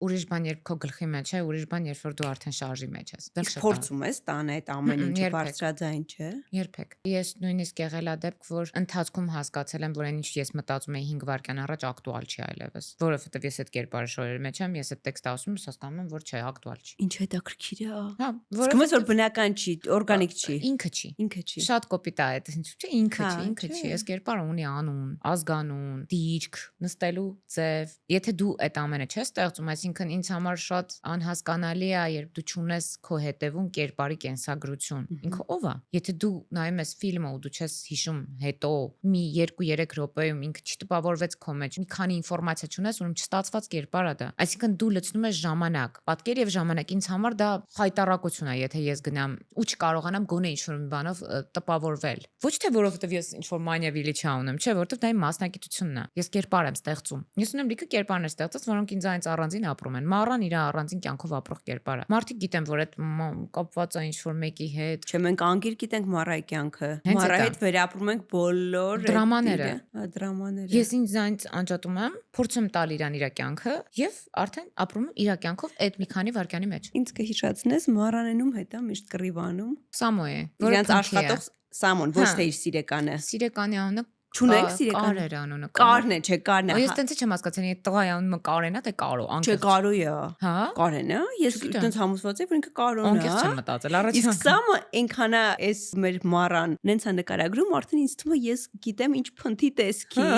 ուրիշ բան երբ քո գլխի մեջ է, ուրիշ բան երբ որ դու արդեն շարժի մեջ ես։ Իսկ փորձում ես տանը այդ ամեն ինչը բարձրաձայն չէ։ Երբեք։ Ես նույնիսկ եղել է դեպք, որ ընթացքում հասկացել եմ, որ այն ինչ ես մտածում էի 5 վայրկյան առաջ ակտուալ չի այլևս, որովհետև ես այդ կերպարը շորերի մեջ եմ, ես այդ տեքստը ասում եմ, հասկանում եմ, որ չէ, ակտուալ չի։ Ինչ հետաքրքիր է։ Հա, որովհետև որ բնական չի, օրգանիկ չի։ Ինքը չի։ Ինքը չի։ Շատ կոպիտ է այդ, չէ, ինքը չի, այս կերպարը ունի անուն, ազգանուն, դիրք, նստելու ձև։ Եթե դու այդ ամենը չես ստեղծում, այսինքն ինձ համար շատ անհասկանալի է, երբ դու չունես քո հետևում կերպարի կենսագրություն։ Ինքը ով է։ Եթե դու նայում ես ֆիլմը ու դու չես հիշում հետո մի 2-3 րոպեում ինքը չտպավորվեց քո մեջ, մի քանի ինֆորմացիա չունես, ուրեմն չստացված կերպար է դա։ Այսինքն դու լցնում ես ժամանակ, պատկեր եւ ժամանակ։ Ինձ համար դա խայտարակություն է, եթե ես գնամ ու չկարողանամ գոնե ինչ-որ մի բանով տպավորվել։ Ոչ թե որովհետեւ ես ինչ-որ մանիա վիլիչա ունեմ, չէ, որովհետեւ դա իմ մասնակցությունն է։ Ես կերպար եմ ստեղծում։ Ես ունեմ լիքը կերպարներ ստեղծած, որոնք ինձ այնց առանձին ապրում են։ Մառան իր առանձին կյանքով ապրող կերպար է։ Մարդիկ գիտեն, որ այդ կապված է ինչ-որ մեկի հետ։ Չէ, մենք անգիր գիտենք Մարայի կյանքը։ Մարայի հետ վերապրում ենք բոլոր դրամաները։ Դրամաները։ Ես ինձ այնց անջատում եմ, փորձում տալ իրան իր կյանքը եւ արդեն ապրում եմ իր կյանքով այդ մի քանի վայրկյանի մեջ։ Ինձ կհիշացնես Մարանենում հետ է միշտ կռիվանում։ Սամոյ է, Իրանց աշխատող Սամոն, ոչ թե իր սիրեկանը։ Սիրեկանի անունը Չունեք սիրեկան։ Կարեր անունը։ Կարն է, չէ, Կարն է։ Ես տենց չեմ հասկացել, այդ տղայի անունը Կարեն է, թե Կարո, Չէ, Կարո է։ Հա։ Կարեն է։ Ես տենց համոզված եմ, որ ինքը Կարոն է։ Անկեղծ չեմ մտածել, առաջին Իսկ Սամը այնքան է էս մեր Մարան, նենց է նկարագրում, արդեն ինձ թվում է ես գիտեմ ինչ փնթի տեսքի։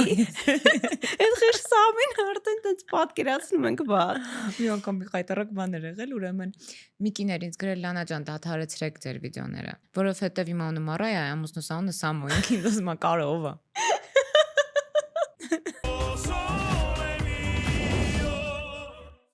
Այդ խիշ Սամին արդեն տենց պատկերացնում ենք բաց։ Մի անգամ մի խայտարակ բաներ եղել, ուրեմն Միկիներ ինձ գրել Լանա ջան, դադարեցրեք ձեր վիդեոները, որովհետև իմ անունը Մարայա է, ամուսնուս անունը Սամոյ, ինձ ասում է Կարո ով է։